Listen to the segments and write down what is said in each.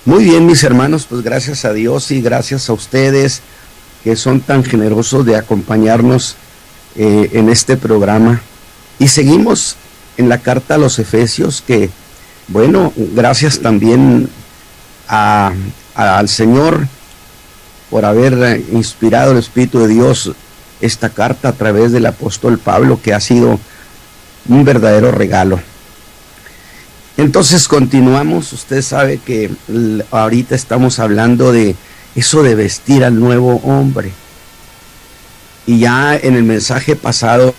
Muy bien, mis hermanos, pues gracias a Dios y gracias a ustedes que son tan generosos de acompañarnos en este programa. Y seguimos en la carta a los Efesios, que, bueno, gracias también al Señor por haber inspirado el Espíritu de Dios esta carta a través del apóstol Pablo, que ha sido un verdadero regalo. Entonces continuamos. Usted sabe que ahorita estamos hablando de eso de vestir al nuevo hombre. Y ya en el mensaje pasado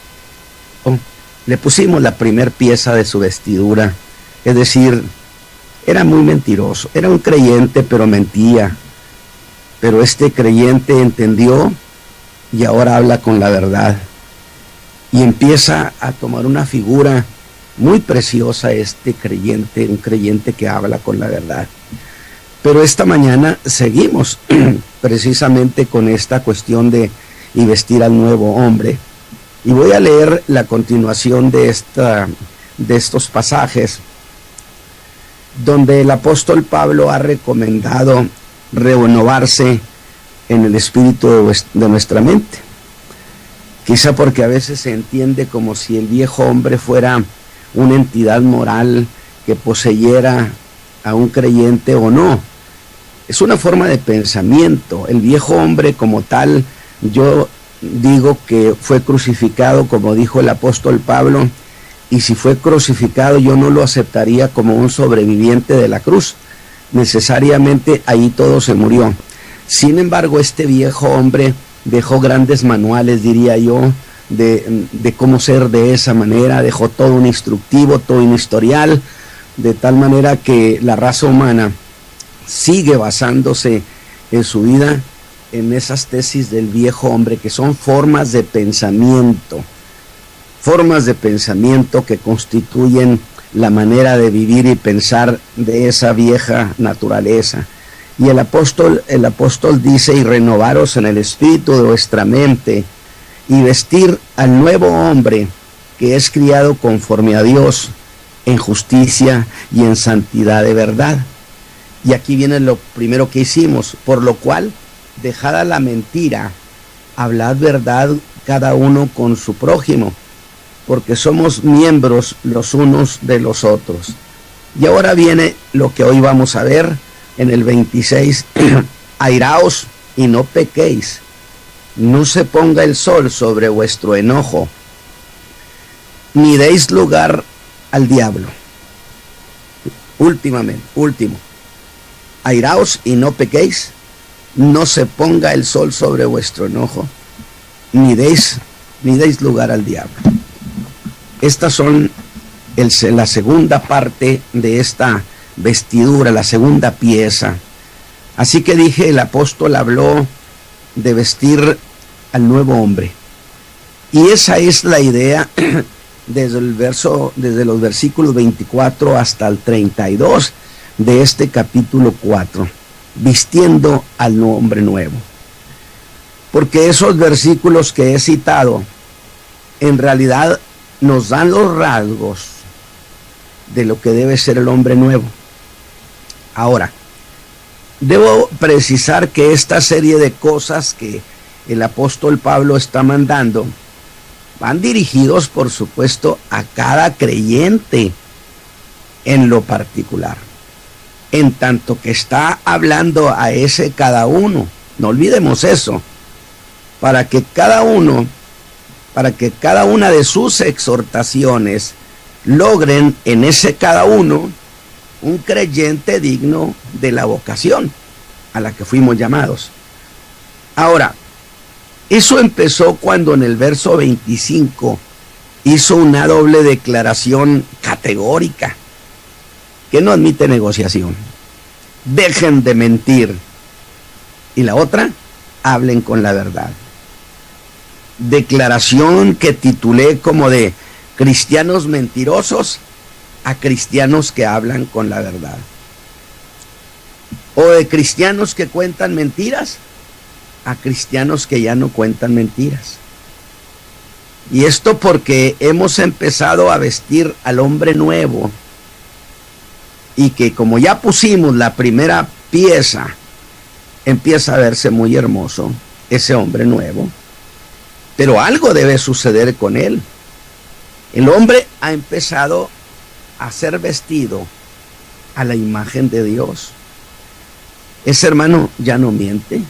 le pusimos la primer pieza de su vestidura. Es decir, era muy mentiroso. Era un creyente, pero mentía. Pero este creyente entendió y ahora habla con la verdad. Y empieza a tomar una figura muy preciosa este creyente, un creyente que habla con la verdad. Pero esta mañana seguimos precisamente con esta cuestión de y vestir al nuevo hombre. Y voy a leer la continuación de estos pasajes donde el apóstol Pablo ha recomendado renovarse en el espíritu de nuestra mente. Quizá porque a veces se entiende como si el viejo hombre fuera una entidad moral que poseyera a un creyente o no. Es una forma de pensamiento. El viejo hombre como tal, yo digo que fue crucificado, como dijo el apóstol Pablo, y si fue crucificado yo no lo aceptaría como un sobreviviente de la cruz. Necesariamente ahí todo se murió. Sin embargo, este viejo hombre dejó grandes manuales, diría yo, de cómo ser de esa manera. Dejó todo un instructivo, todo un historial, de tal manera que la raza humana sigue basándose en su vida en esas tesis del viejo hombre, que son formas de pensamiento que constituyen la manera de vivir y pensar de esa vieja naturaleza. Y el apóstol dice: y renovaros en el espíritu de vuestra mente, y vestir al nuevo hombre, que es criado conforme a Dios, en justicia y en santidad de verdad. Y aquí viene lo primero que hicimos: por lo cual, dejada la mentira, hablad verdad cada uno con su prójimo, porque somos miembros los unos de los otros. Y ahora viene lo que hoy vamos a ver en el 26. Airaos y no pequéis, no se ponga el sol sobre vuestro enojo, ni deis lugar al diablo. Último, airaos y no pequéis, no se ponga el sol sobre vuestro enojo, ni deis lugar al diablo. Estas son la segunda parte de esta vestidura, la segunda pieza. Así que dije, el apóstol habló de vestir al nuevo hombre. Y esa es la idea desde los versículos 24 hasta el 32 de este capítulo 4, vistiendo al hombre nuevo. Porque esos versículos que he citado en realidad nos dan los rasgos de lo que debe ser el hombre nuevo. Ahora, debo precisar que esta serie de cosas que el apóstol Pablo está mandando van dirigidos, por supuesto, a cada creyente en lo particular, en tanto que está hablando a ese cada uno. No olvidemos eso, para que cada una de sus exhortaciones logren en ese cada uno un creyente digno de la vocación a la que fuimos llamados. Ahora, eso empezó cuando en el verso 25 hizo una doble declaración categórica que no admite negociación. Dejen de mentir. Y la otra, hablen con la verdad. Declaración que titulé como de cristianos mentirosos a cristianos que hablan con la verdad, o de cristianos que cuentan mentiras a cristianos que ya no cuentan mentiras. Y esto porque hemos empezado a vestir al hombre nuevo y que como ya pusimos la primera pieza, empieza a verse muy hermoso ese hombre nuevo. Pero algo debe suceder con él. El hombre ha empezado a ser vestido a la imagen de Dios. Ese hermano ya no miente,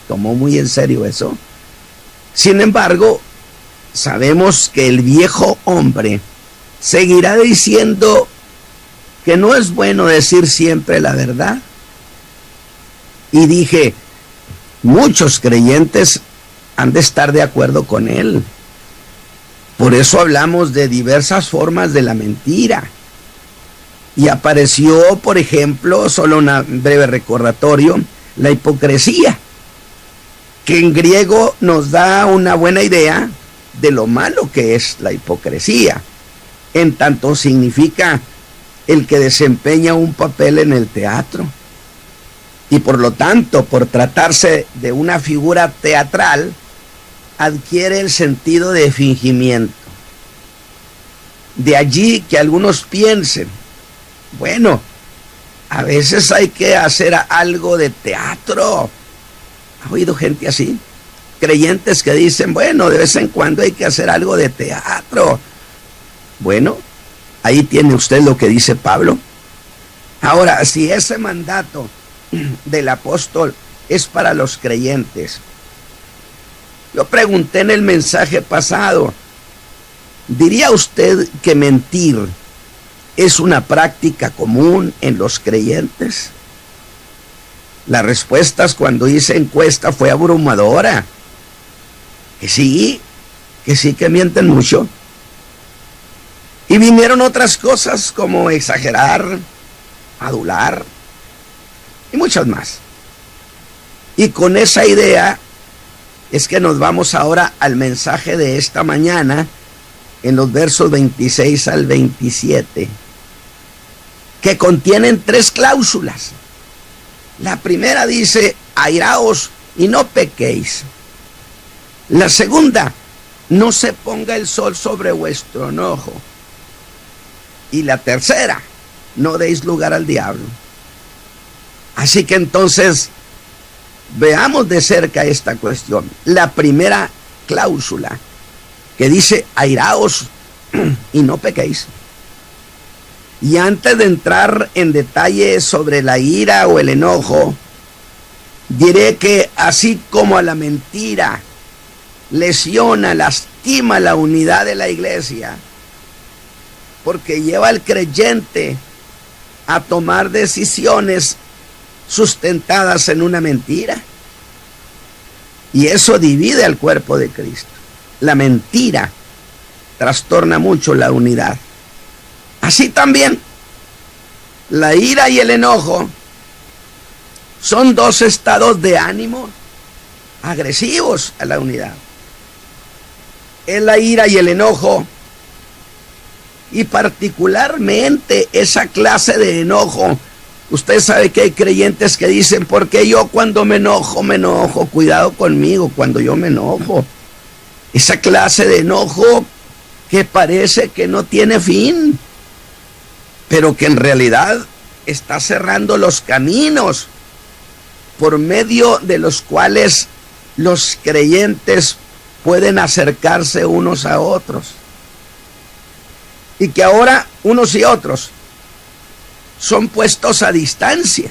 tomó muy en serio eso. Sin embargo, sabemos que el viejo hombre seguirá diciendo que no es bueno decir siempre la verdad. Y dije, muchos creyentes han de estar de acuerdo con él. Por eso hablamos de diversas formas de la mentira. Y apareció, por ejemplo, solo un breve recordatorio, la hipocresía, que en griego nos da una buena idea de lo malo que es la hipocresía, en tanto significa el que desempeña un papel en el teatro. Y por lo tanto, por tratarse de una figura teatral, adquiere el sentido de fingimiento. De allí que algunos piensen, bueno, a veces hay que hacer algo de teatro. ¿Ha oído gente así? Creyentes que dicen, bueno, de vez en cuando hay que hacer algo de teatro. Bueno, ahí tiene usted lo que dice Pablo. Ahora, si ese mandato del apóstol es para los creyentes, yo pregunté en el mensaje pasado, ¿diría usted que mentir es una práctica común en los creyentes? Las respuestas cuando hice encuesta fue abrumadora. Que sí que mienten mucho. Y vinieron otras cosas como exagerar, adular y muchas más. Y con esa idea es que nos vamos ahora al mensaje de esta mañana en los versos 26 al 27, que contienen 3 cláusulas. La primera dice, airaos y no pequéis. La segunda, no se ponga el sol sobre vuestro enojo. Y la tercera, no deis lugar al diablo. Así que entonces, veamos de cerca esta cuestión. La primera cláusula, que dice, airaos y no pequéis. Y antes de entrar en detalle sobre la ira o el enojo, diré que así como a la mentira lesiona, lastima la unidad de la iglesia, porque lleva al creyente a tomar decisiones sustentadas en una mentira, y eso divide al cuerpo de Cristo. La mentira trastorna mucho la unidad. Así también, la ira y el enojo son 2 estados de ánimo agresivos a la unidad. Es la ira y el enojo, y particularmente esa clase de enojo. Usted sabe que hay creyentes que dicen, porque yo cuando me enojo, cuidado conmigo cuando yo me enojo. Esa clase de enojo que parece que no tiene fin, pero que en realidad está cerrando los caminos por medio de los cuales los creyentes pueden acercarse unos a otros. Y que ahora unos y otros son puestos a distancia.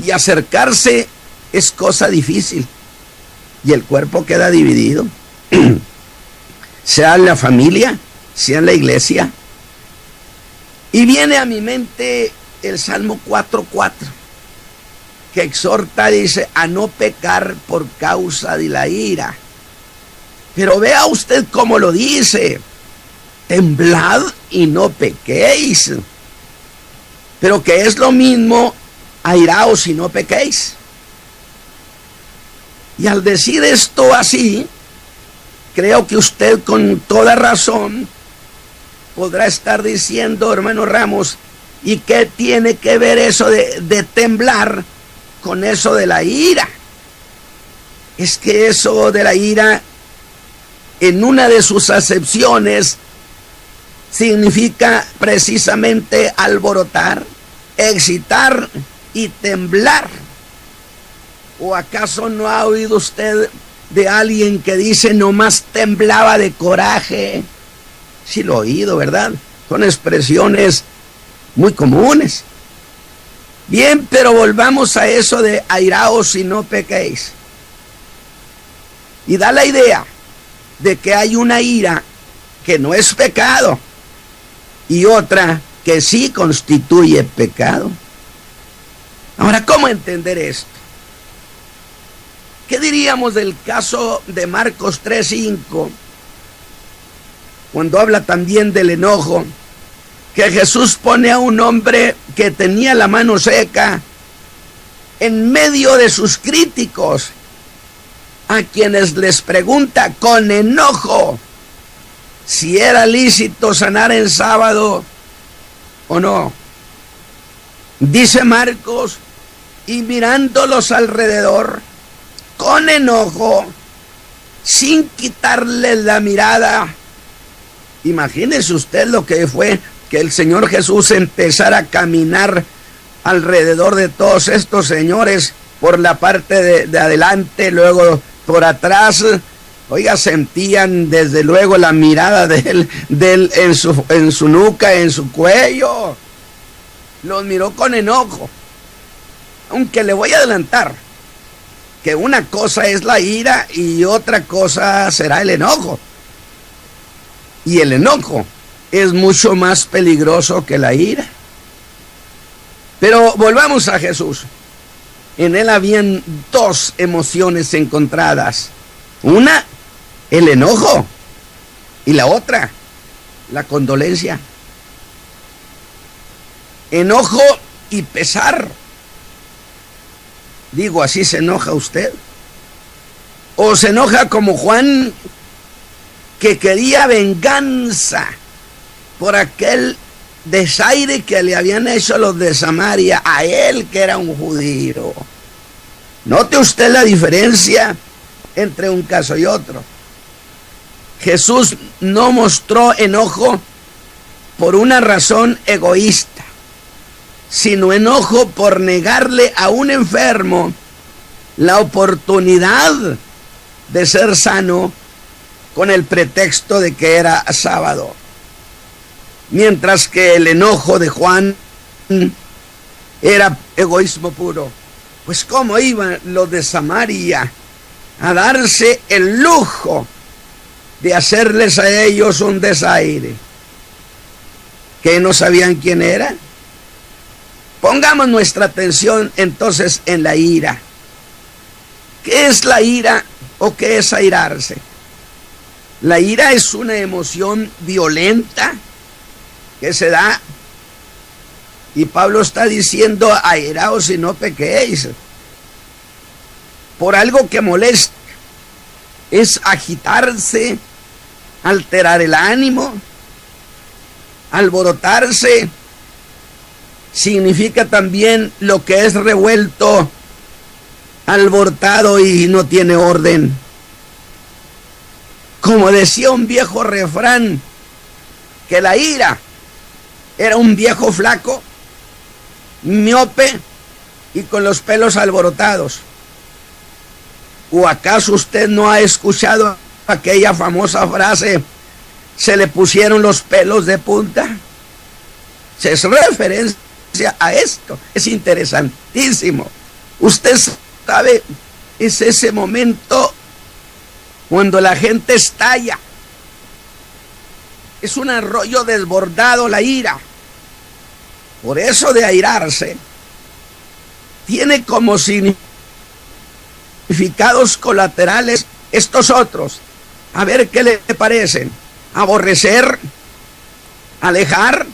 Y acercarse es cosa difícil. Y el cuerpo queda dividido. Sea en la familia, sea en la iglesia. Y viene a mi mente el Salmo 4:4, que exhorta, dice, a no pecar por causa de la ira. Pero vea usted cómo lo dice: temblad y no pequéis. Pero que es lo mismo, airaos y no pequéis. Y al decir esto así, creo que usted con toda razón podrá estar diciendo, hermano Ramos, ¿y qué tiene que ver eso de temblar con eso de la ira? Es que eso de la ira, en una de sus acepciones, significa precisamente alborotar, excitar y temblar. ¿O acaso no ha oído usted de alguien que dice nomás temblaba de coraje? Sí lo he oído, ¿verdad? Son expresiones muy comunes. Bien, pero volvamos a eso de airaos y no pequéis. Y da la idea de que hay una ira que no es pecado y otra que sí constituye pecado. Ahora, ¿cómo entender esto? ¿Qué diríamos del caso de Marcos 3:5? Cuando habla también del enojo, que Jesús pone a un hombre que tenía la mano seca en medio de sus críticos, a quienes les pregunta con enojo si era lícito sanar en sábado o no. Dice Marcos, y mirándolos alrededor, con enojo, sin quitarles la mirada. Imagínese usted lo que fue que el Señor Jesús empezara a caminar alrededor de todos estos señores, por la parte de adelante, luego por atrás. Oiga, sentían desde luego la mirada de él en su nuca, en su cuello. Los miró con enojo. Aunque le voy a adelantar que una cosa es la ira y otra cosa será el enojo. Y el enojo es mucho más peligroso que la ira. Pero volvamos a Jesús. En él habían dos emociones encontradas. Una, el enojo, y la otra, la condolencia. Enojo y pesar. Digo, ¿así se enoja usted? ¿O se enoja como Juan, que quería venganza por aquel desaire que le habían hecho los de Samaria a él, que era un judío? Note usted la diferencia entre un caso y otro. Jesús no mostró enojo por una razón egoísta, sino enojo por negarle a un enfermo la oportunidad de ser sano con el pretexto de que era sábado. Mientras que el enojo de Juan era egoísmo puro. Pues ¿cómo iban los de Samaria a darse el lujo de hacerles a ellos un desaire? ¿Que no sabían quién era? Pongamos nuestra atención entonces en la ira. ¿Qué es la ira o qué es airarse? La ira es una emoción violenta que se da, y Pablo está diciendo, airaos y no pequéis, por algo que molesta. Es agitarse, alterar el ánimo, alborotarse. Significa también lo que es revuelto, alborotado y no tiene orden. Como decía un viejo refrán, que la ira era un viejo flaco, miope y con los pelos alborotados. ¿O acaso usted no ha escuchado aquella famosa frase, se le pusieron los pelos de punta? Se es referencia a esto. Es interesantísimo. Usted sabe, es ese momento cuando la gente estalla. Es un arroyo desbordado la ira. Por eso de airarse tiene como significados colaterales estos otros. A ver qué le parecen. Aborrecer, alejar.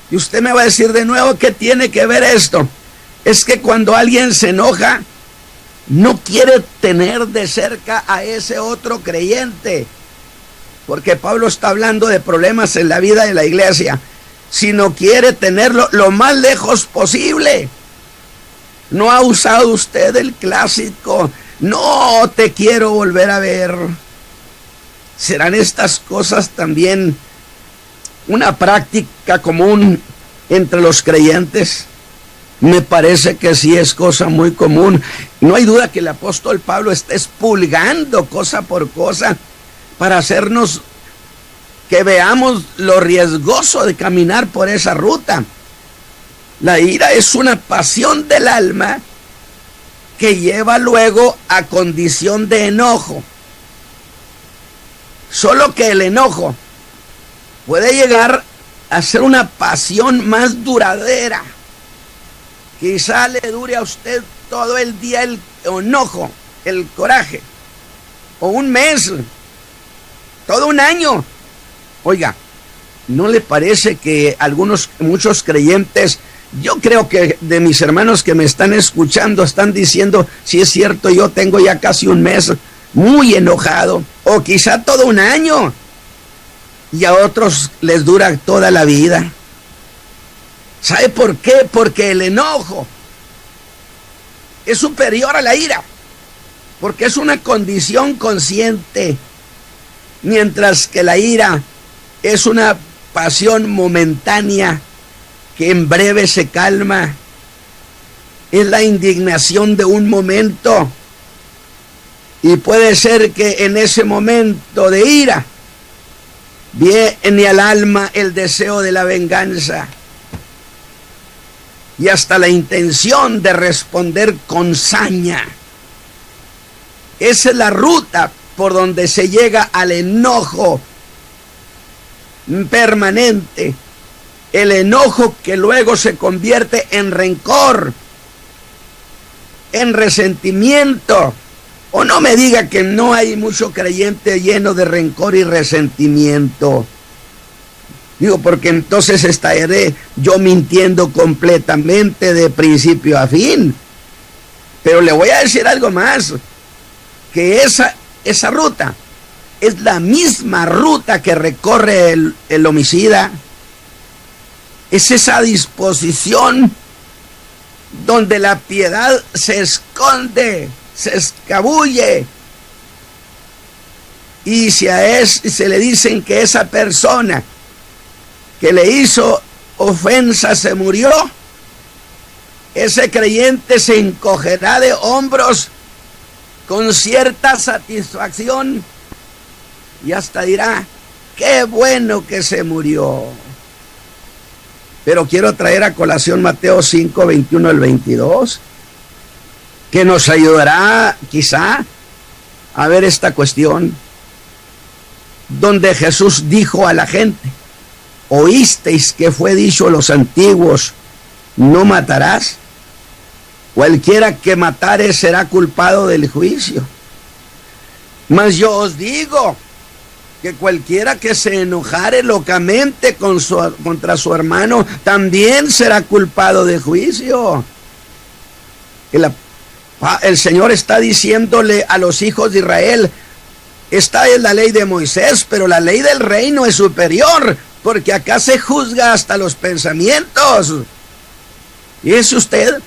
Y usted me va a decir de nuevo, ¿qué tiene que ver esto? Es que cuando alguien se enoja, no quiere tener de cerca a ese otro creyente. Porque Pablo está hablando de problemas en la vida de la iglesia. Sino quiere tenerlo lo más lejos posible. ¿No ha usado usted el clásico, no te quiero volver a ver? ¿Serán estas cosas también una práctica común entre los creyentes. Me parece que sí es cosa muy común. No hay duda que el apóstol Pablo está expurgando cosa por cosa para hacernos que veamos lo riesgoso de caminar por esa ruta. La ira es una pasión del alma que lleva luego a condición de enojo. Solo que el enojo puede llegar a ser una pasión más duradera. Quizá le dure a usted todo el día el enojo, el coraje, o un mes, todo un año. Oiga, ¿no le parece que muchos creyentes, yo creo que de mis hermanos que me están escuchando, están diciendo, si es cierto, yo tengo ya casi un mes muy enojado, o quizá todo un año, y a otros les dura toda la vida? ¿Sabe por qué? Porque el enojo es superior a la ira, porque es una condición consciente, mientras que la ira es una pasión momentánea que en breve se calma. Es la indignación de un momento, y puede ser que en ese momento de ira viene al alma el deseo de la venganza y hasta la intención de responder con saña. Esa es la ruta por donde se llega al enojo permanente, el enojo que luego se convierte en rencor, en resentimiento. O no me diga que no hay mucho creyente lleno de rencor y resentimiento. Digo, porque entonces estaré yo mintiendo completamente de principio a fin. Pero le voy a decir algo más, que esa ruta es la misma ruta que recorre el homicida. Es esa disposición donde la piedad se esconde, se escabulle, y se le dicen que esa persona que le hizo ofensa se murió, ese creyente se encogerá de hombros con cierta satisfacción y hasta dirá, qué bueno que se murió. Pero quiero traer a colación Mateo 5, 21 al 22, que nos ayudará quizá a ver esta cuestión, donde Jesús dijo a la gente, oísteis que fue dicho a los antiguos, no matarás. Cualquiera que matare será culpado del juicio. Mas yo os digo que cualquiera que se enojare locamente contra su hermano también será culpado de juicio. El Señor está diciéndole a los hijos de Israel, esta es la ley de Moisés, pero la ley del reino es superior, porque acá se juzga hasta los pensamientos. ¿Y es usted?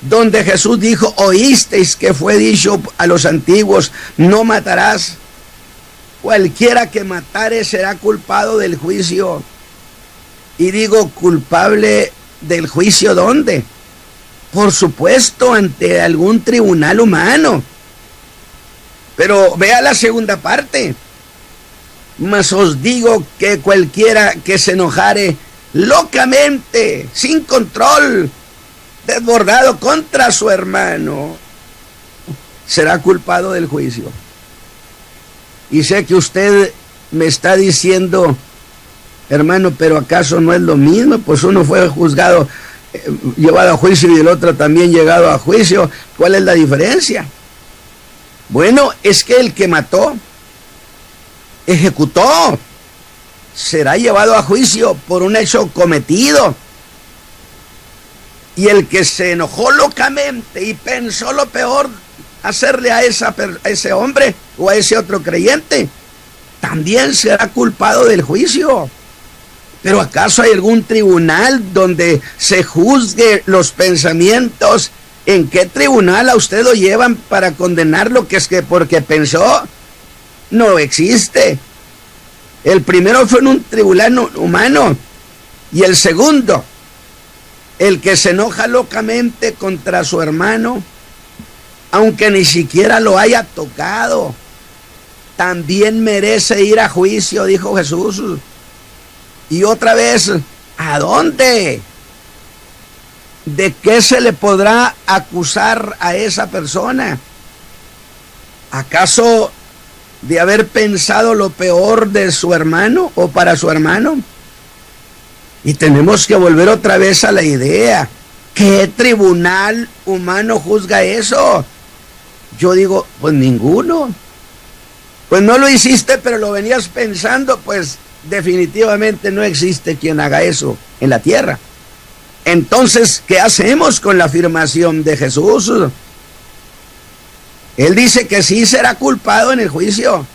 Donde Jesús dijo, oísteis que fue dicho a los antiguos, no matarás. Cualquiera que matare será culpado del juicio. Y digo, culpable del juicio, ¿dónde? Por supuesto, ante algún tribunal humano. Pero vea la segunda parte. Mas os digo que cualquiera que se enojare locamente, sin control, desbordado contra su hermano, será culpado del juicio. Y sé que usted me está diciendo, hermano, pero ¿acaso no es lo mismo? Pues uno fue juzgado, llevado a juicio, y el otro también llegado a juicio. ¿Cuál es la diferencia? Bueno, es que el que mató, ejecutó, será llevado a juicio por un hecho cometido. Y el que se enojó locamente y pensó lo peor hacerle a ese hombre o a ese otro creyente, también será culpado del juicio. Pero ¿acaso hay algún tribunal donde se juzgue los pensamientos? ¿En qué tribunal a usted lo llevan para condenarlo que es que porque pensó? No existe. El primero fue en un tribunal humano, y el segundo El que se enoja locamente contra su hermano, aunque ni siquiera lo haya tocado, también merece ir a juicio, dijo Jesús. Y otra vez, ¿a dónde? ¿De qué se le podrá acusar a esa persona? ¿Acaso de haber pensado lo peor de su hermano o para su hermano? Y tenemos que volver otra vez a la idea. ¿Qué tribunal humano juzga eso? Yo digo, pues ninguno. Pues no lo hiciste, pero lo venías pensando, pues definitivamente no existe quien haga eso en la tierra. Entonces, ¿qué hacemos con la afirmación de Jesús? Él dice que sí será culpado en el juicio,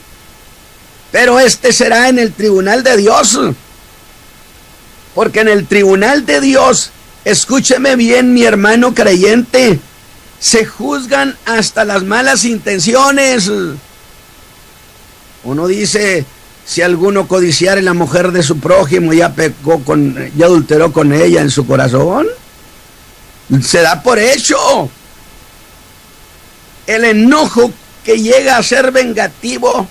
pero este será en el tribunal de Dios. Porque en el tribunal de Dios, escúcheme bien, mi hermano creyente, se juzgan hasta las malas intenciones. Uno dice, si alguno codiciare la mujer de su prójimo, ya adulteró con ella en su corazón, se da por hecho. El enojo que llega a ser vengativo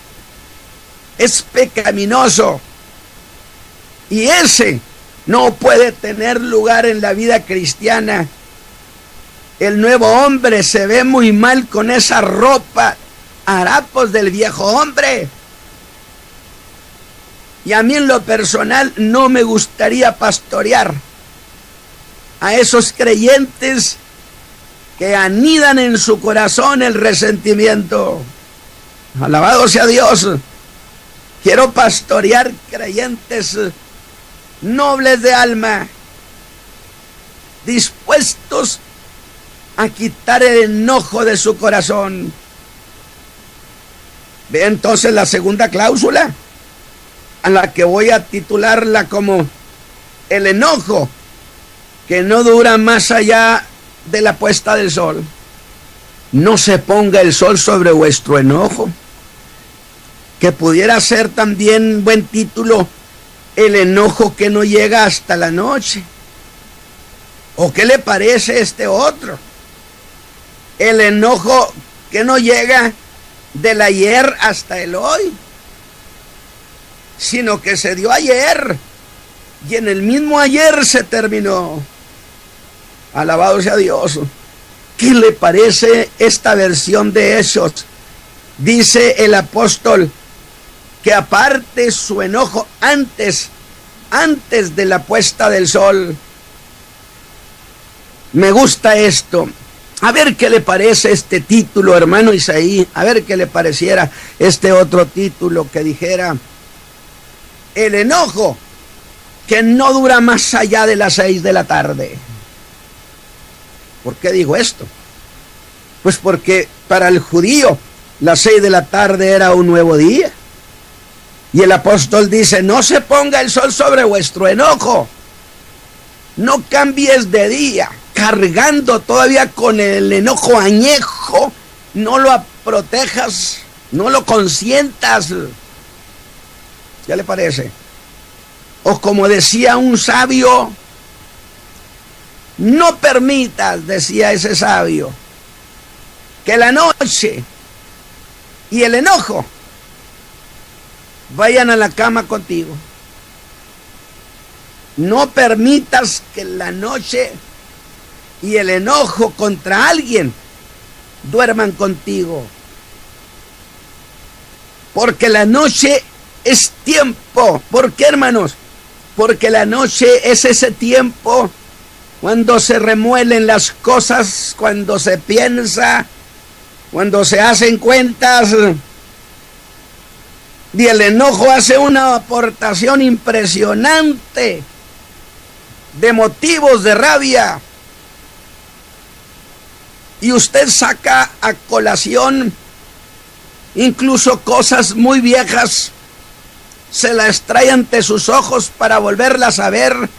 es pecaminoso, y ese no puede tener lugar en la vida cristiana. El nuevo hombre se ve muy mal con esa ropa, harapos del viejo hombre. Y a mí en lo personal no me gustaría pastorear a esos creyentes que anidan en su corazón el resentimiento. Alabado sea Dios. Quiero pastorear creyentes nobles de alma, dispuestos a quitar el enojo de su corazón. Ve entonces la segunda cláusula, a la que voy a titularla como el enojo que no dura más allá de la puesta del sol. No se ponga el sol sobre vuestro enojo, que pudiera ser también buen título, el enojo que no llega hasta la noche. ¿O qué le parece este otro? El enojo que no llega del ayer hasta el hoy, sino que se dio ayer y en el mismo ayer se terminó. Alabado sea Dios. ¿Qué le parece esta versión de Hechos? Dice el apóstol que aparte su enojo antes de la puesta del sol. Me gusta esto. A ver qué le parece este título, hermano Isaí. A ver qué le pareciera este otro título que dijera: el enojo que no dura más allá de las 6 de la tarde. ¿Por qué digo esto? Pues porque para el judío las 6 de la tarde era un nuevo día. Y el apóstol dice: no se ponga el sol sobre vuestro enojo. No cambies de día, cargando todavía con el enojo añejo. No lo protejas, no lo consientas. ¿Qué le parece? O como decía un sabio, no permitas, decía ese sabio, que la noche y el enojo vayan a la cama contigo. No permitas que la noche y el enojo contra alguien duerman contigo. Porque la noche es tiempo. ¿Por qué, hermanos? Porque la noche es ese tiempo cuando se remuelen las cosas, cuando se piensa, cuando se hacen cuentas. Y el enojo hace una aportación impresionante de motivos de rabia. Y usted saca a colación incluso cosas muy viejas, se las trae ante sus ojos para volverlas a ver,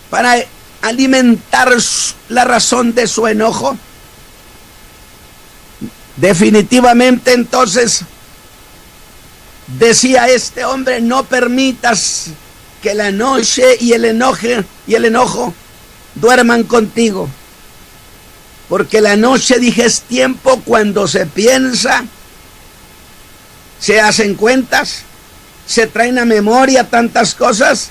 para alimentar la razón de su enojo. Definitivamente, entonces, decía este hombre: no permitas que la noche y el enojo duerman contigo. Porque la noche, dije, es tiempo cuando se piensa, se hacen cuentas, se traen a memoria tantas cosas.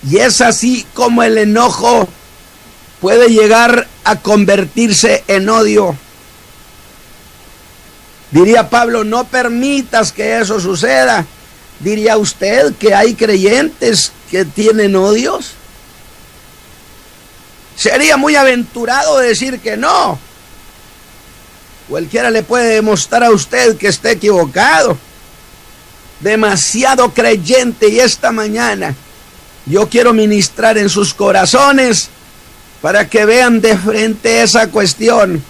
Y es así como el enojo puede llegar a convertirse en odio. Diría Pablo, no permitas que eso suceda. ¿Diría usted que hay creyentes que tienen odios? Sería muy aventurado decir que no. Cualquiera le puede demostrar a usted que está equivocado. Demasiado creyente, y esta mañana yo quiero ministrar en sus corazones para que vean de frente esa cuestión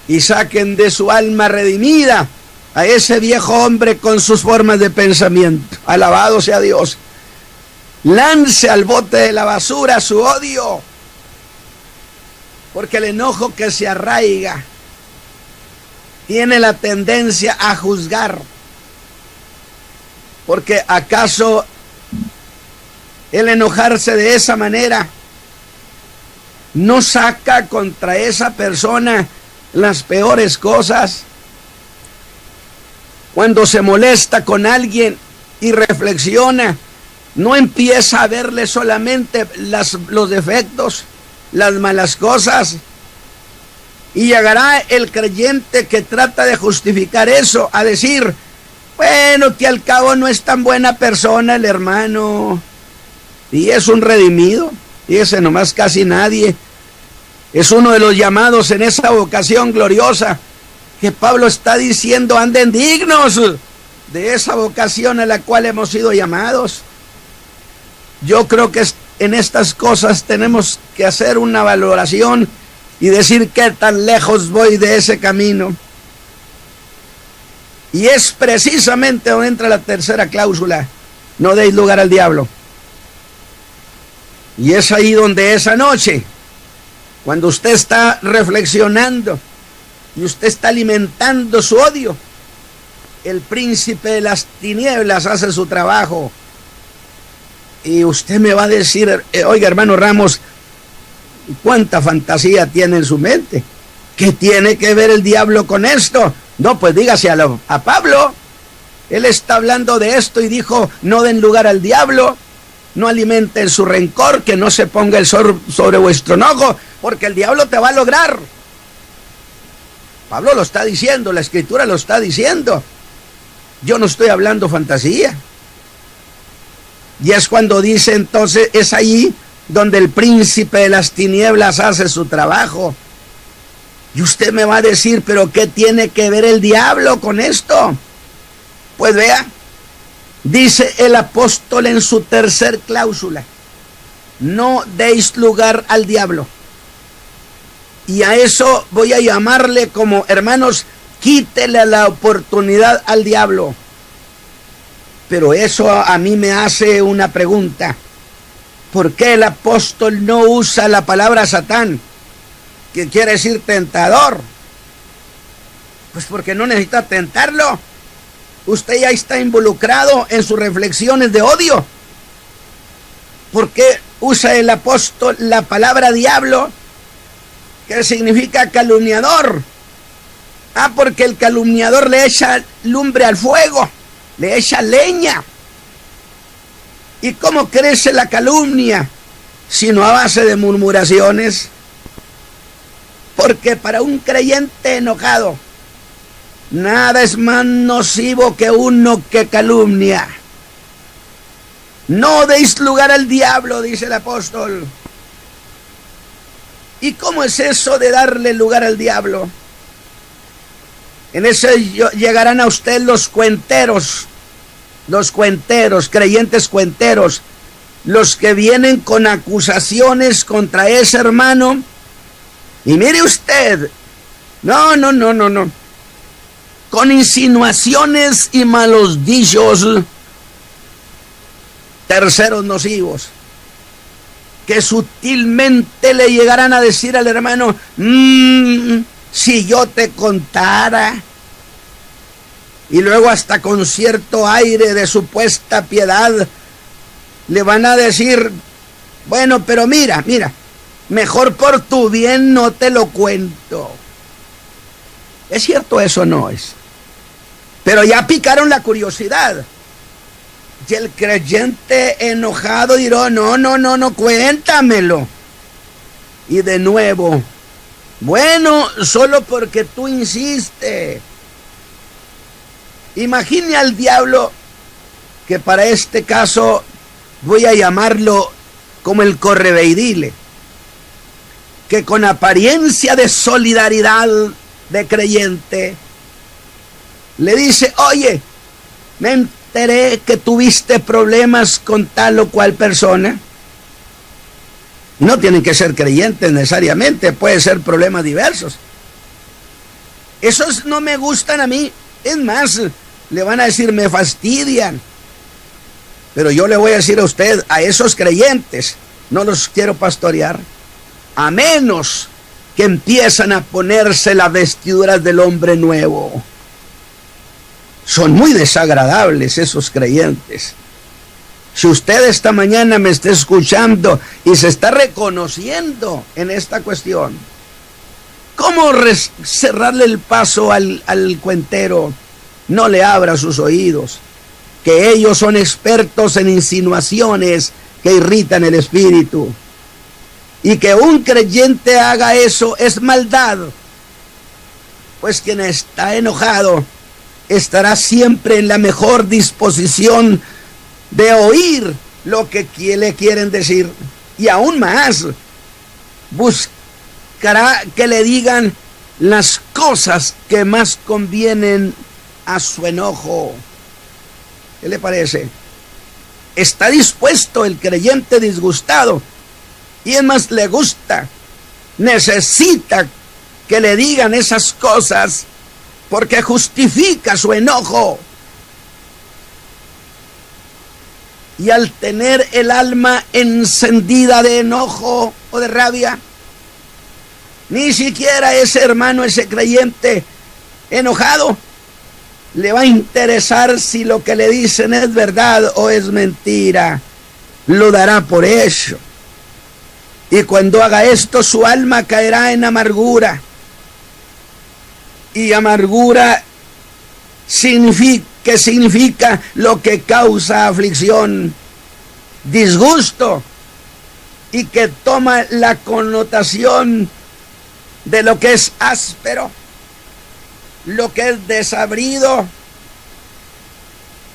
y saquen de su alma redimida a ese viejo hombre con sus formas de pensamiento. Alabado sea Dios. Lance al bote de la basura su odio, porque el enojo que se arraiga tiene la tendencia a juzgar. Porque ¿acaso el enojarse de esa manera no saca contra esa persona las peores cosas? Cuando se molesta con alguien y reflexiona, no empieza a verle solamente los defectos, las malas cosas. Y llegará el creyente que trata de justificar eso, a decir, bueno, que al cabo no es tan buena persona el hermano, y es un redimido, y ese nomás casi nadie. Es uno de los llamados en esa vocación gloriosa que Pablo está diciendo, anden dignos de esa vocación a la cual hemos sido llamados. Yo creo que en estas cosas tenemos que hacer una valoración y decir qué tan lejos voy de ese camino. Y es precisamente donde entra la tercera cláusula: no deis lugar al diablo. Y es ahí donde esa noche, cuando usted está reflexionando y usted está alimentando su odio, el príncipe de las tinieblas hace su trabajo. Y usted me va a decir, oiga, hermano Ramos, ¿cuánta fantasía tiene en su mente? ¿Qué tiene que ver el diablo con esto? No, pues dígase a Pablo. Él está hablando de esto y dijo, no den lugar al diablo, no alimenten su rencor, que no se ponga el sol sobre vuestro enojo, porque el diablo te va a lograr. Pablo lo está diciendo, la Escritura lo está diciendo. Yo no estoy hablando fantasía. Y es cuando dice entonces, es ahí donde el príncipe de las tinieblas hace su trabajo. Y usted me va a decir, ¿pero qué tiene que ver el diablo con esto? Pues vea, dice el apóstol en su tercer cláusula, no deis lugar al diablo. Y a eso voy a llamarle como, hermanos, quítele la oportunidad al diablo. Pero eso a mí me hace una pregunta. ¿Por qué el apóstol no usa la palabra Satán, que quiere decir tentador? Pues porque no necesita tentarlo. Usted ya está involucrado en sus reflexiones de odio. ¿Por qué usa el apóstol la palabra diablo, que significa calumniador? Porque el calumniador le echa lumbre al fuego, le echa leña. ¿Y cómo crece la calumnia? Sino a base de murmuraciones. Porque para un creyente enojado, nada es más nocivo que uno que calumnia. No deis lugar al diablo, dice el apóstol. ¿Y cómo es eso de darle lugar al diablo? En eso llegarán a usted los cuenteros, creyentes cuenteros, los que vienen con acusaciones contra ese hermano. Y mire usted, no, con insinuaciones y malos dichos, terceros nocivos, que sutilmente le llegarán a decir al hermano, si yo te contara. Y luego hasta con cierto aire de supuesta piedad le van a decir, Bueno, pero mira, mejor por tu bien no te lo cuento. ¿Es cierto eso o no es? Pero ya picaron la curiosidad. Y el creyente enojado dirá, no, cuéntamelo. Y de nuevo, bueno, solo porque tú insistes. Imagine al diablo, que para este caso voy a llamarlo como el correveidile, que con apariencia de solidaridad de creyente le dice, oye, me enteré que tuviste problemas con tal o cual persona. No tienen que ser creyentes necesariamente, puede ser problemas diversos. Esos no me gustan a mí, es más, le van a decir, me fastidian. Pero yo le voy a decir a usted, a esos creyentes, no los quiero pastorear, a menos que empiezan a ponerse las vestiduras del hombre nuevo. Son muy desagradables esos creyentes. Si usted esta mañana me está escuchando y se está reconociendo en esta cuestión, ¿cómo cerrarle el paso al cuentero? No le abra sus oídos, que ellos son expertos en insinuaciones que irritan el espíritu. Y que un creyente haga eso es maldad, pues quien está enojado estará siempre en la mejor disposición de oír lo que le quieren decir, y aún más, buscará que le digan las cosas que más convienen a su enojo. ¿Qué le parece? Está dispuesto el creyente disgustado, y es más, le gusta, necesita que le digan esas cosas porque justifica su enojo. Y al tener el alma encendida de enojo o de rabia, ni siquiera ese hermano, ese creyente enojado, le va a interesar si lo que le dicen es verdad o es mentira. Lo dará por hecho. Y cuando haga esto, su alma caerá en amargura. Y amargura significa lo que causa aflicción, disgusto, y que toma la connotación de lo que es áspero, lo que es desabrido.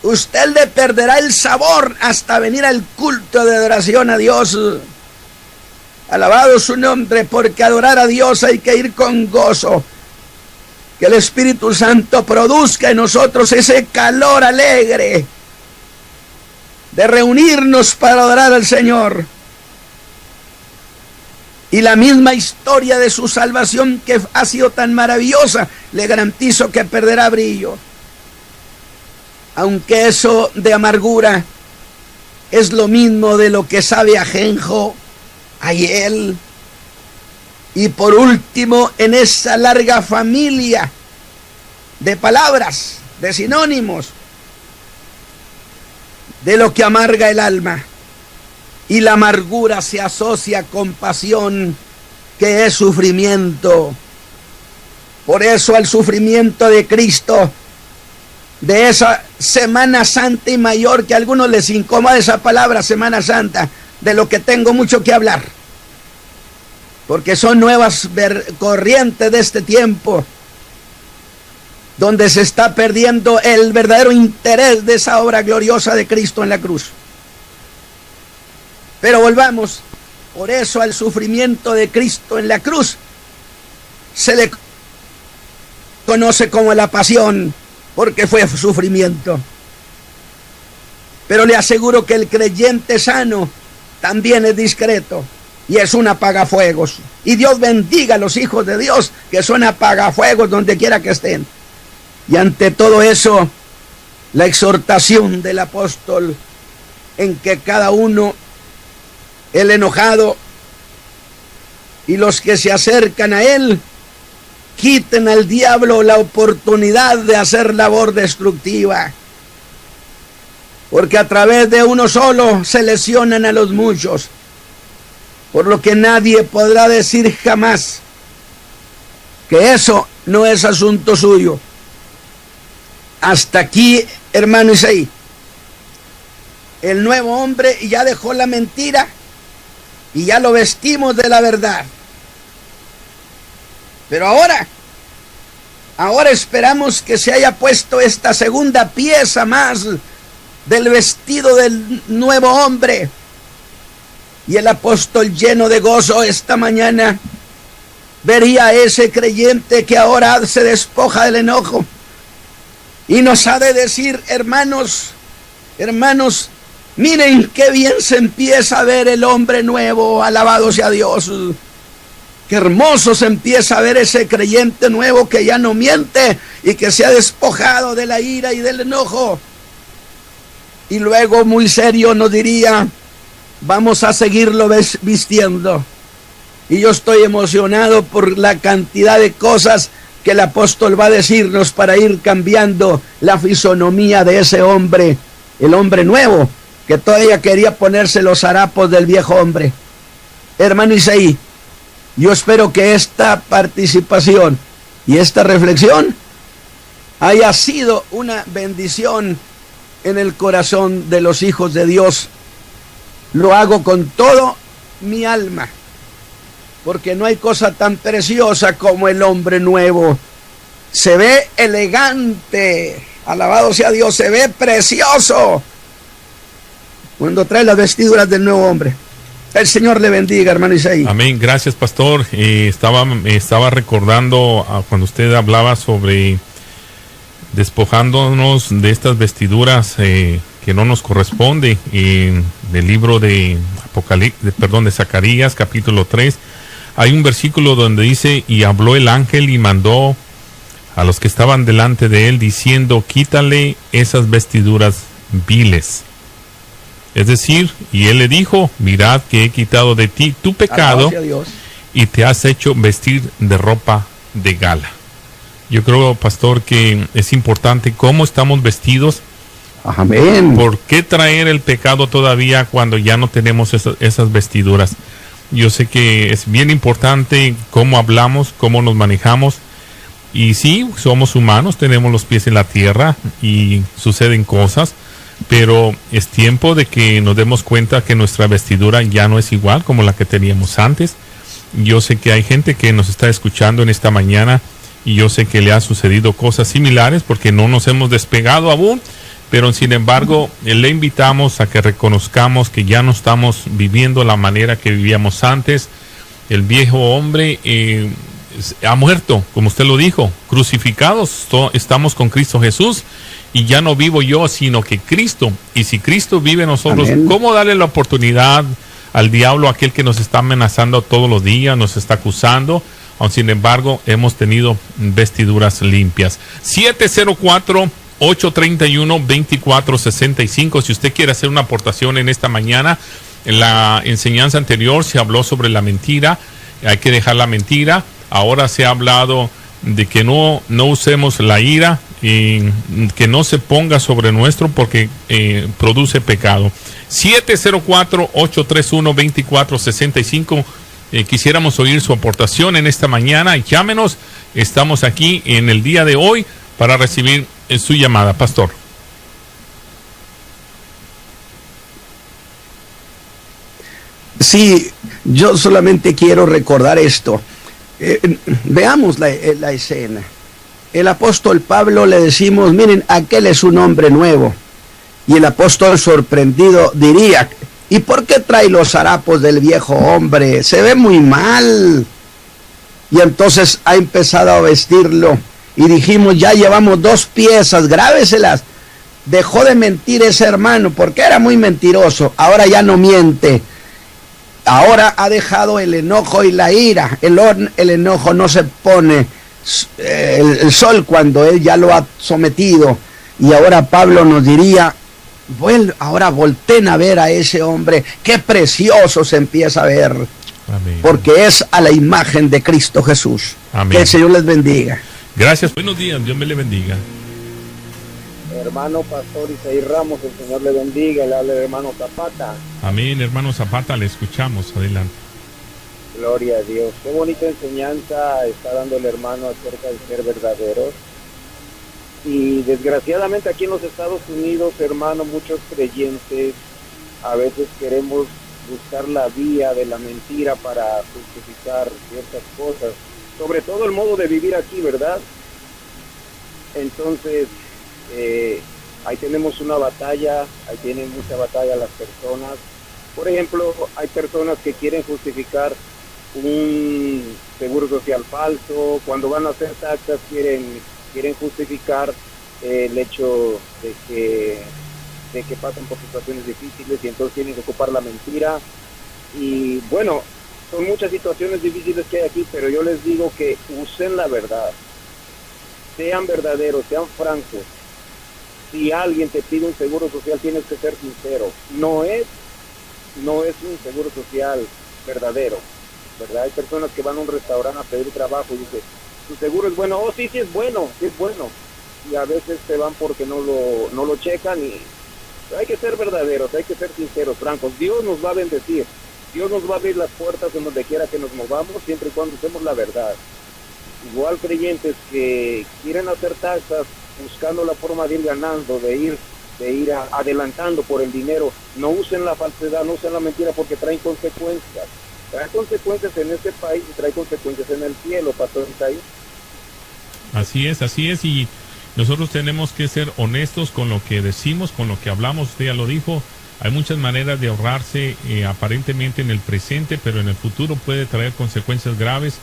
Usted le perderá el sabor hasta venir al culto de adoración a Dios. Alabado su nombre, porque adorar a Dios hay que ir con gozo. Que el Espíritu Santo produzca en nosotros ese calor alegre de reunirnos para adorar al Señor. Y la misma historia de su salvación, que ha sido tan maravillosa, le garantizo que perderá brillo. Aunque eso de amargura es lo mismo de lo que sabe ajenjo, a hiel. Y por último, en esa larga familia de palabras, de sinónimos, de lo que amarga el alma. Y la amargura se asocia con pasión, que es sufrimiento. Por eso al sufrimiento de Cristo, de esa Semana Santa y mayor, que a algunos les incomoda esa palabra Semana Santa, de lo que tengo mucho que hablar, porque son nuevas corrientes de este tiempo, donde se está perdiendo el verdadero interés de esa obra gloriosa de Cristo en la cruz. Pero volvamos, por eso al sufrimiento de Cristo en la cruz se le conoce como la pasión, porque fue sufrimiento. Pero le aseguro que el creyente sano también es discreto y es un apagafuegos. Y Dios bendiga a los hijos de Dios que son apagafuegos donde quiera que estén. Y ante todo eso, la exhortación del apóstol en que cada uno, el enojado y los que se acercan a él, quiten al diablo la oportunidad de hacer labor destructiva, porque a través de uno solo se lesionan a los muchos. por lo que nadie podrá decir jamás que eso no es asunto suyo. Hasta aquí, hermano Isaí. El nuevo hombre ya dejó la mentira y ya lo vestimos de la verdad. Pero ahora esperamos que se haya puesto esta segunda pieza más del vestido del nuevo hombre. Y el apóstol, lleno de gozo esta mañana, vería a ese creyente que ahora se despoja del enojo y nos ha de decir: hermanos, miren qué bien se empieza a ver el hombre nuevo, alabado sea Dios. Qué hermoso se empieza a ver ese creyente nuevo que ya no miente y que se ha despojado de la ira y del enojo. Y luego, muy serio, nos diría: vamos a seguirlo vistiendo. Y yo estoy emocionado por la cantidad de cosas que el apóstol va a decirnos para ir cambiando la fisonomía de ese hombre, el hombre nuevo, que todavía quería ponerse los harapos del viejo hombre. Hermano Isaí, yo espero que esta participación y esta reflexión haya sido una bendición en el corazón de los hijos de Dios. Lo hago con todo mi alma, porque no hay cosa tan preciosa como el hombre nuevo. Se ve elegante, alabado sea Dios, se ve precioso cuando trae las vestiduras del nuevo hombre. El Señor le bendiga, hermano Isaí. Amén, gracias, pastor. Estaba recordando cuando usted hablaba sobre despojándonos de estas vestiduras que no nos corresponde, en el libro de Zacarías, capítulo 3, hay un versículo donde dice: y habló el ángel y mandó a los que estaban delante de él, diciendo: quítale esas vestiduras viles. Es decir, y él le dijo: mirad que he quitado de ti tu pecado y te has hecho vestir de ropa de gala. Yo creo, pastor, que es importante cómo estamos vestidos. Amén. ¿Por qué traer el pecado todavía cuando ya no tenemos esas vestiduras? Yo sé que es bien importante cómo hablamos, cómo nos manejamos. Y sí, somos humanos, tenemos los pies en la tierra y suceden cosas, pero es tiempo de que nos demos cuenta que nuestra vestidura ya no es igual como la que teníamos antes. Yo sé que hay gente que nos está escuchando en esta mañana y yo sé que le han sucedido cosas similares porque no nos hemos despegado aún, pero sin embargo le invitamos a que reconozcamos que ya no estamos viviendo la manera que vivíamos antes. El viejo hombre ha muerto, como usted lo dijo, crucificados, estamos con Cristo Jesús y ya no vivo yo, sino que Cristo. Y si Cristo vive en nosotros, amén, ¿cómo darle la oportunidad al diablo, aquel que nos está amenazando todos los días, nos está acusando? Aun sin embargo, hemos tenido vestiduras limpias. 704-831-2465. Si usted quiere hacer una aportación en esta mañana, en la enseñanza anterior se habló sobre la mentira. Hay que dejar la mentira. Ahora se ha hablado de que no usemos la ira y que no se ponga sobre nuestro porque produce pecado. 704-831-2465. Quisiéramos oír su aportación en esta mañana. Llámenos. Estamos aquí en el día de hoy para recibir su llamada, pastor. Sí, yo solamente quiero recordar esto. Veamos la escena. El apóstol Pablo le decimos: miren, aquel es un hombre nuevo. Y el apóstol, sorprendido, diría: ¿y por qué trae los harapos del viejo hombre? Se ve muy mal. Y entonces ha empezado a vestirlo. Y dijimos: ya llevamos 2 piezas, grábeselas. Dejó de mentir ese hermano porque era muy mentiroso. Ahora ya no miente. Ahora ha dejado el enojo y la ira. El enojo no se pone el sol cuando él ya lo ha sometido. Y ahora Pablo nos diría: ahora volteen a ver a ese hombre. Qué precioso se empieza a ver. Amén. Porque es a la imagen de Cristo Jesús. Amén. Que el Señor les bendiga. Gracias, buenos días, Dios me le bendiga. Hermano Pastor Isaí Ramos, el Señor le bendiga, le habla el hermano Zapata. Amén, hermano Zapata, le escuchamos, adelante. Gloria a Dios. Qué bonita enseñanza está dando el hermano acerca de ser verdaderos. Y desgraciadamente aquí en los Estados Unidos, hermano, muchos creyentes a veces queremos buscar la vía de la mentira para justificar ciertas cosas. Sobre todo el modo de vivir aquí, ¿verdad? Entonces, ahí tenemos una batalla, ahí tienen mucha batalla las personas. Por ejemplo, hay personas que quieren justificar un seguro social falso, cuando van a hacer taxas quieren justificar el hecho de que pasan por situaciones difíciles y entonces tienen que ocupar la mentira. Y bueno, son muchas situaciones difíciles que hay aquí, pero yo les digo que usen la verdad, sean verdaderos, sean francos. Si alguien te pide un seguro social, tienes que ser sincero. No es un seguro social verdadero, ¿verdad? Hay personas que van a un restaurante a pedir trabajo y dicen, ¿tu seguro es bueno? Oh, sí es bueno, sí es bueno. Y a veces se van porque no lo checan. Y hay que ser verdaderos, hay que ser sinceros, francos. Dios nos va a bendecir, Dios nos va a abrir las puertas en donde quiera que nos movamos, siempre y cuando usemos la verdad. Igual creyentes que quieren hacer taxas buscando la forma de ir ganando, de ir adelantando por el dinero, no usen la falsedad, no usen la mentira, porque traen consecuencias. Trae consecuencias en este país y trae consecuencias en el cielo, Pastor Isaí. Así es, y nosotros tenemos que ser honestos con lo que decimos, con lo que hablamos. Usted ya lo dijo, hay muchas maneras de ahorrarse aparentemente en el presente, pero en el futuro puede traer consecuencias graves.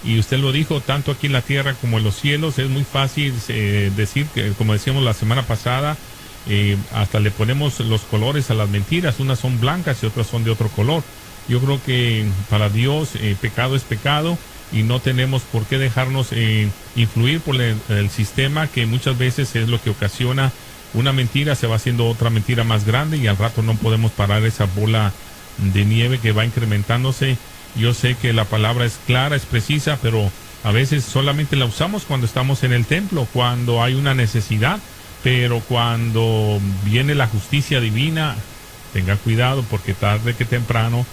Y usted lo dijo, tanto aquí en la tierra como en los cielos. Es muy fácil decir que, como decíamos la semana pasada, hasta le ponemos los colores a las mentiras. Unas son blancas y otras son de otro color. Yo creo que para Dios pecado es pecado y no tenemos por qué dejarnos influir por el sistema, que muchas veces es lo que ocasiona una mentira, se va haciendo otra mentira más grande y al rato no podemos parar esa bola de nieve que va incrementándose. Yo sé que la palabra es clara, es precisa, pero a veces solamente la usamos cuando estamos en el templo, cuando hay una necesidad, pero cuando viene la justicia divina, tenga cuidado, porque tarde que temprano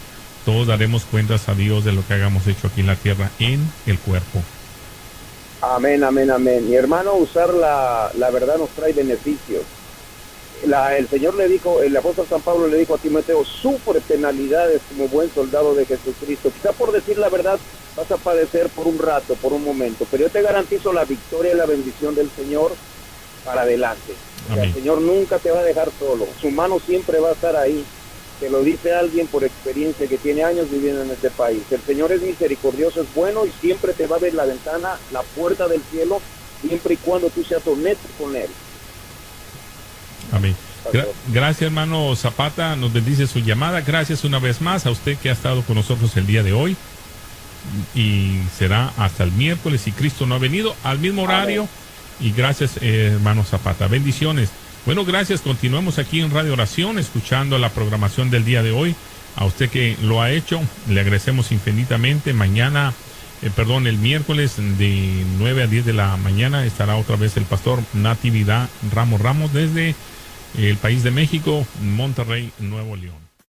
todos daremos cuentas a Dios de lo que hayamos hecho aquí en la tierra, en el cuerpo. Amén, amén, amén. Mi hermano, usar la verdad nos trae beneficios. El Señor le dijo, el apóstol San Pablo le dijo a Timoteo, sufre penalidades como buen soldado de Jesucristo. Quizá por decir la verdad vas a padecer por un rato, por un momento, pero yo te garantizo la victoria y la bendición del Señor para adelante. O sea, el Señor nunca te va a dejar solo, su mano siempre va a estar ahí. Te lo dice alguien por experiencia que tiene años viviendo en este país. El Señor es misericordioso, es bueno y siempre te va a ver la ventana, la puerta del cielo, siempre y cuando tú seas honesto con Él. Amén. Gracias, hermano Zapata, nos bendice su llamada. Gracias una vez más a usted que ha estado con nosotros el día de hoy. Y será hasta el miércoles, si Cristo no ha venido, al mismo horario. Amén. Y gracias, hermano Zapata. Bendiciones. Bueno, gracias. Continuamos aquí en Radio Oración, escuchando la programación del día de hoy. A usted que lo ha hecho, le agradecemos infinitamente. Mañana, el miércoles de 9 a 10 de la mañana estará otra vez el pastor Natividad Ramos desde el país de México, Monterrey, Nuevo León.